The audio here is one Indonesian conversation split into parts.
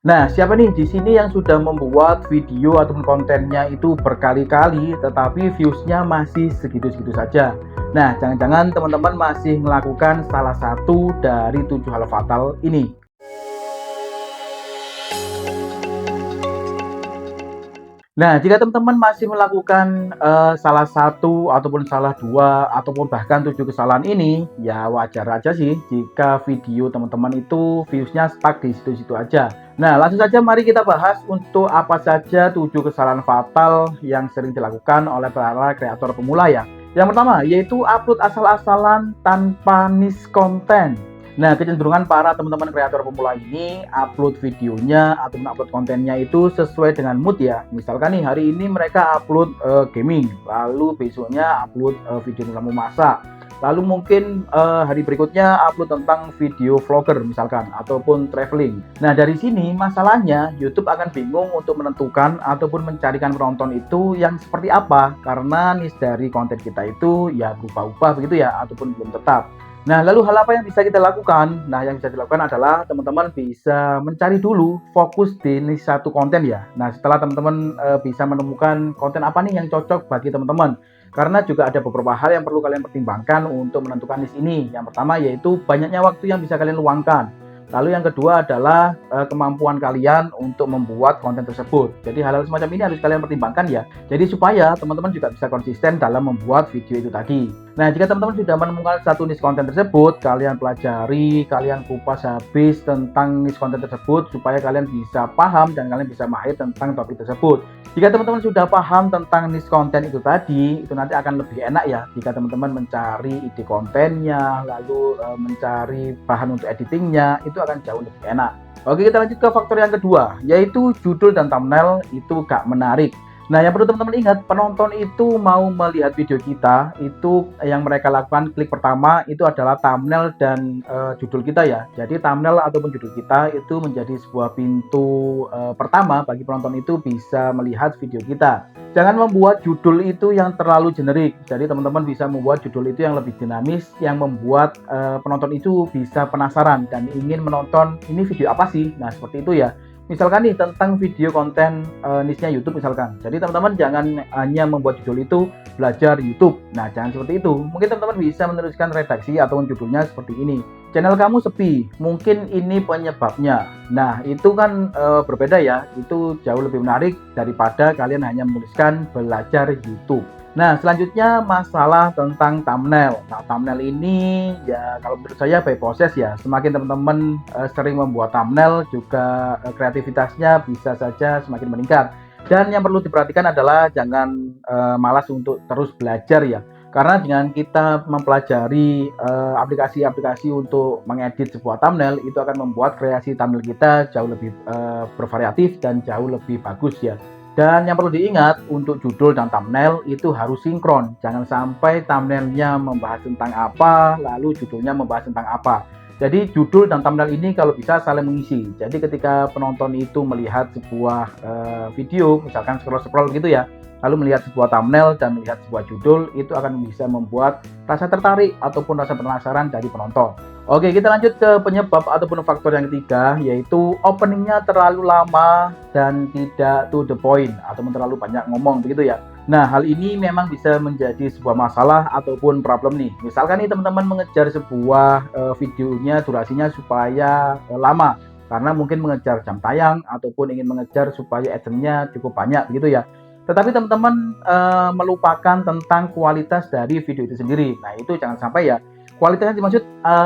Nah, siapa nih di sini yang sudah membuat video ataupun kontennya itu berkali-kali, tetapi views-nya masih segitu-segitu saja? Nah, jangan-jangan teman-teman masih melakukan salah satu dari 7 hal fatal ini. Nah, jika teman-teman masih melakukan, salah satu ataupun salah dua ataupun bahkan 7 kesalahan ini, ya wajar aja sih jika video teman-teman itu views-nya stuck di situ-situ aja. Nah, langsung saja mari kita bahas untuk apa saja 7 kesalahan fatal yang sering dilakukan oleh para kreator pemula ya. Yang pertama, yaitu upload asal-asalan tanpa niche konten. Nah, kecenderungan para teman-teman kreator pemula ini upload videonya atau upload kontennya itu sesuai dengan mood ya. Misalkan nih hari ini mereka upload gaming, lalu besoknya upload video tentang memasak. Lalu mungkin hari berikutnya upload tentang video vlogger misalkan ataupun traveling. Nah, dari sini masalahnya YouTube akan bingung untuk menentukan ataupun mencarikan penonton itu yang seperti apa karena niche dari konten kita itu ya berubah-ubah begitu ya ataupun belum tetap. Nah, lalu hal apa yang bisa kita lakukan? Nah, yang bisa dilakukan adalah teman-teman bisa mencari dulu fokus di niche satu konten ya. Nah, setelah teman-teman bisa menemukan konten apa nih yang cocok bagi teman-teman. Karena juga ada beberapa hal yang perlu kalian pertimbangkan untuk menentukan niche ini. Yang pertama yaitu banyaknya waktu yang bisa kalian luangkan. Lalu yang kedua adalah kemampuan kalian untuk membuat konten tersebut. Jadi hal-hal semacam ini harus kalian pertimbangkan ya. Jadi supaya teman-teman juga bisa konsisten dalam membuat video itu tadi. Nah, jika teman-teman sudah menemukan satu niche konten tersebut, kalian pelajari, kalian kupas habis tentang niche konten tersebut supaya kalian bisa paham dan kalian bisa mahir tentang topik tersebut. Jika teman-teman sudah paham tentang niche konten itu tadi, itu nanti akan lebih enak ya jika teman-teman mencari ide kontennya, lalu mencari bahan untuk editingnya, itu akan jauh lebih enak. Oke, kita lanjut ke faktor yang kedua, yaitu judul dan thumbnail itu gak menarik. Nah, yang perlu teman-teman ingat, penonton itu mau melihat video kita, itu yang mereka lakukan klik pertama itu adalah thumbnail dan judul kita ya. Jadi thumbnail ataupun judul kita itu menjadi sebuah pintu pertama bagi penonton itu bisa melihat video kita. Jangan membuat judul itu yang terlalu generik. Jadi teman-teman bisa membuat judul itu yang lebih dinamis, yang membuat penonton itu bisa penasaran dan ingin menonton ini video apa sih. Nah, seperti itu ya. Misalkan nih tentang video konten niche-nya YouTube misalkan. Jadi teman-teman jangan hanya membuat judul itu belajar YouTube. Nah, jangan seperti itu. Mungkin teman-teman bisa menuliskan redaksi atau judulnya seperti ini. Channel kamu sepi, mungkin ini penyebabnya. Nah, itu kan berbeda ya. Itu jauh lebih menarik daripada kalian hanya menuliskan belajar YouTube. Nah, selanjutnya masalah tentang thumbnail. Nah, thumbnail ini ya kalau menurut saya by proses ya. Semakin teman-teman sering membuat thumbnail juga kreativitasnya bisa saja semakin meningkat. Dan yang perlu diperhatikan adalah jangan malas untuk terus belajar ya. Karena dengan kita mempelajari aplikasi-aplikasi untuk mengedit sebuah thumbnail, itu akan membuat kreasi thumbnail kita jauh lebih bervariatif dan jauh lebih bagus ya. Dan yang perlu diingat, untuk judul dan thumbnail itu harus sinkron. Jangan sampai thumbnailnya membahas tentang apa, lalu judulnya membahas tentang apa. Jadi judul dan thumbnail ini kalau bisa saling mengisi. Jadi ketika penonton itu melihat sebuah video, misalkan scroll-scroll gitu ya, lalu melihat sebuah thumbnail dan melihat sebuah judul, itu akan bisa membuat rasa tertarik ataupun rasa penasaran dari penonton. Oke, kita lanjut ke penyebab ataupun faktor yang ketiga, yaitu openingnya terlalu lama dan tidak to the point ataupun terlalu banyak ngomong begitu ya. Nah, hal ini memang bisa menjadi sebuah masalah ataupun problem nih. Misalkan nih teman-teman mengejar sebuah videonya durasinya supaya lama karena mungkin mengejar jam tayang ataupun ingin mengejar supaya adsense-nya cukup banyak begitu ya. Tetapi teman-teman melupakan tentang kualitas dari video itu sendiri. Nah, itu jangan sampai ya. Kualitas yang dimaksud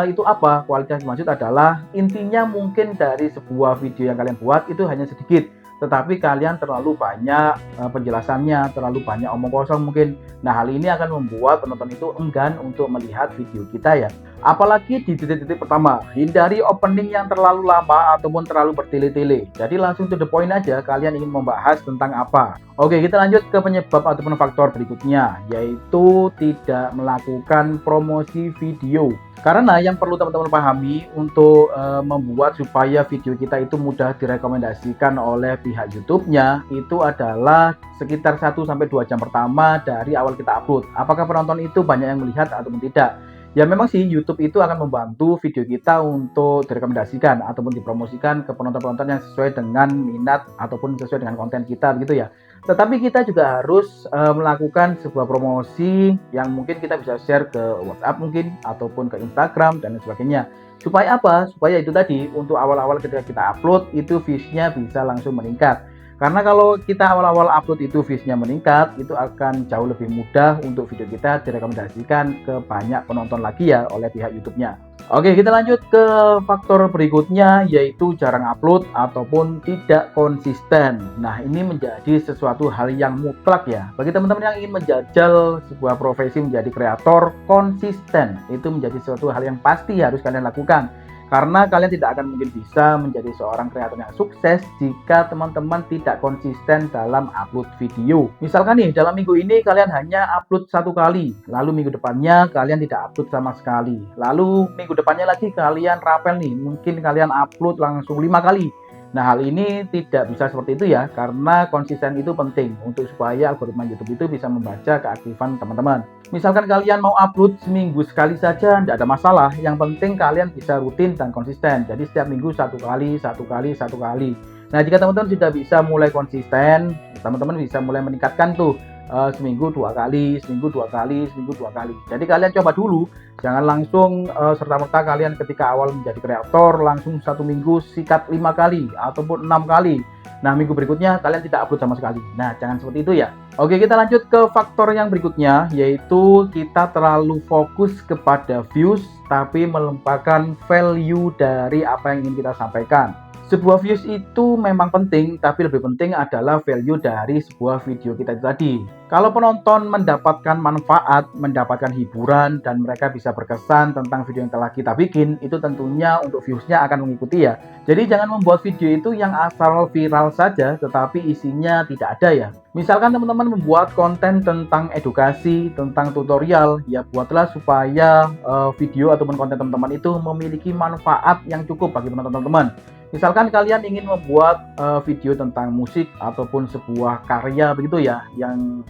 itu apa? Kualitas yang dimaksud adalah intinya mungkin dari sebuah video yang kalian buat itu hanya sedikit, tetapi kalian terlalu banyak penjelasannya, terlalu banyak omong kosong mungkin. Nah, hal ini akan membuat penonton itu enggan untuk melihat video kita ya. Apalagi di titik-titik pertama, hindari opening yang terlalu lama ataupun terlalu bertele-tele. Jadi langsung to the point aja kalian ingin membahas tentang apa. Oke, kita lanjut ke penyebab ataupun faktor berikutnya, yaitu tidak melakukan promosi video. Karena yang perlu teman-teman pahami untuk membuat supaya video kita itu mudah direkomendasikan oleh pihak YouTube-nya, itu adalah sekitar 1-2 jam pertama dari awal kita upload. Apakah penonton itu banyak yang melihat ataupun tidak? Ya memang sih YouTube itu akan membantu video kita untuk direkomendasikan ataupun dipromosikan ke penonton-penonton yang sesuai dengan minat ataupun sesuai dengan konten kita begitu ya. Tetapi kita juga harus melakukan sebuah promosi yang mungkin kita bisa share ke WhatsApp mungkin ataupun ke Instagram dan lain sebagainya. Supaya apa? Supaya itu tadi untuk awal-awal ketika kita upload itu views-nya bisa langsung meningkat. Karena kalau kita awal-awal upload itu views-nya meningkat, itu akan jauh lebih mudah untuk video kita direkomendasikan ke banyak penonton lagi ya oleh pihak YouTube-nya. Oke, kita lanjut ke faktor berikutnya yaitu jarang upload ataupun tidak konsisten. Nah, ini menjadi sesuatu hal yang mutlak ya. Bagi teman-teman yang ingin menjajal sebuah profesi menjadi kreator, konsisten itu menjadi sesuatu hal yang pasti harus kalian lakukan. Karena kalian tidak akan mungkin bisa menjadi seorang kreator yang sukses jika teman-teman tidak konsisten dalam upload video. Misalkan nih, dalam minggu ini kalian hanya upload 1 kali, lalu minggu depannya kalian tidak upload sama sekali. Lalu minggu depannya lagi kalian rapel nih, mungkin kalian upload langsung 5 kali. Nah, hal ini tidak bisa seperti itu ya, karena konsisten itu penting untuk supaya algoritma YouTube itu bisa membaca keaktifan teman-teman. Misalkan kalian mau upload seminggu sekali saja, tidak ada masalah. Yang penting kalian bisa rutin dan konsisten. Jadi setiap minggu 1 kali, 1 kali, 1 kali. Nah, jika teman-teman sudah bisa mulai konsisten, teman-teman bisa mulai meningkatkan tuh seminggu 2 kali, seminggu 2 kali, seminggu 2 kali. Jadi kalian coba dulu, jangan langsung serta-merta kalian ketika awal menjadi kreator langsung 1 minggu sikat 5 kali ataupun 6 kali. Nah, minggu berikutnya kalian tidak upload sama sekali. Nah, jangan seperti itu ya. Oke, kita lanjut ke faktor yang berikutnya, yaitu kita terlalu fokus kepada views tapi melupakan value dari apa yang ingin kita sampaikan. Sebuah views itu memang penting, tapi lebih penting adalah value dari sebuah video kita itu tadi. Kalau penonton mendapatkan manfaat, mendapatkan hiburan, dan mereka bisa berkesan tentang video yang telah kita bikin, itu tentunya untuk viewsnya akan mengikuti ya. Jadi jangan membuat video itu yang asal viral saja, tetapi isinya tidak ada ya. Misalkan teman-teman membuat konten tentang edukasi, tentang tutorial, ya buatlah supaya video ataupun konten teman-teman itu memiliki manfaat yang cukup bagi penonton teman-teman. Misalkan kalian ingin membuat video tentang musik ataupun sebuah karya begitu ya yang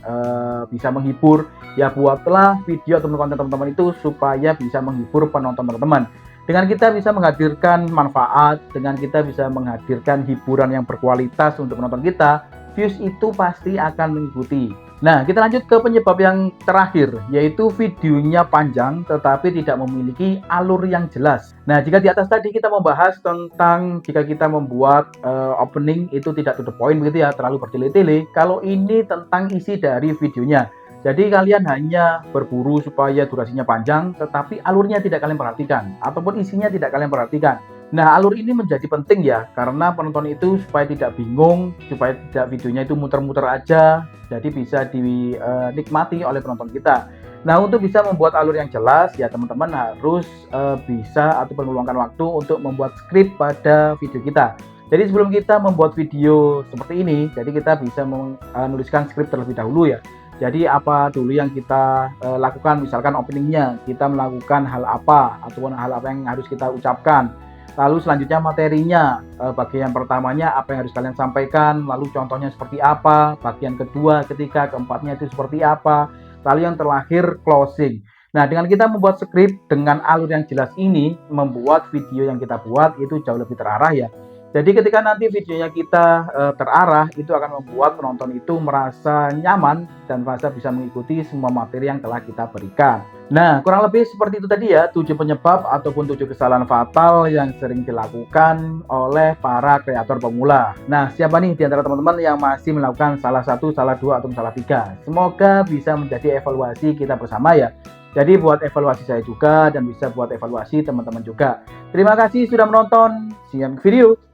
bisa menghibur, ya buatlah video ataupun konten teman-teman itu supaya bisa menghibur penonton teman-teman. Dengan kita bisa menghadirkan manfaat, dengan kita bisa menghadirkan hiburan yang berkualitas untuk penonton kita, views itu pasti akan mengikuti. Nah, kita lanjut ke penyebab yang terakhir, yaitu videonya panjang tetapi tidak memiliki alur yang jelas. Nah, jika di atas tadi kita membahas tentang jika kita membuat opening itu tidak to the point begitu ya, terlalu bertele-tele. Kalau ini tentang isi dari videonya. Jadi kalian hanya berburu supaya durasinya panjang, tetapi alurnya tidak kalian perhatikan, ataupun isinya tidak kalian perhatikan. Nah, alur ini menjadi penting ya, karena penonton itu supaya tidak bingung, supaya tidak videonya itu muter-muter aja, jadi bisa dinikmati oleh penonton kita. Nah, untuk bisa membuat alur yang jelas, ya teman-teman harus bisa ataupun meluangkan waktu untuk membuat skrip pada video kita. Jadi sebelum kita membuat video seperti ini, jadi kita bisa menuliskan skrip terlebih dahulu ya. Jadi apa dulu yang kita lakukan, misalkan openingnya, kita melakukan hal apa, ataupun hal apa yang harus kita ucapkan. Lalu selanjutnya materinya, bagian pertamanya apa yang harus kalian sampaikan, lalu contohnya seperti apa, bagian kedua, ketiga, keempatnya itu seperti apa, lalu yang terakhir closing. Nah, dengan kita membuat skrip dengan alur yang jelas ini, membuat video yang kita buat itu jauh lebih terarah ya. Jadi ketika nanti videonya kita terarah, itu akan membuat penonton itu merasa nyaman dan merasa bisa mengikuti semua materi yang telah kita berikan. Nah, kurang lebih seperti itu tadi ya, 7 penyebab ataupun 7 kesalahan fatal yang sering dilakukan oleh para kreator pemula. Nah, siapa nih di antara teman-teman yang masih melakukan salah 1, salah 2, atau salah 3? Semoga bisa menjadi evaluasi kita bersama ya. Jadi buat evaluasi saya juga dan bisa buat evaluasi teman-teman juga. Terima kasih sudah menonton. See you next video.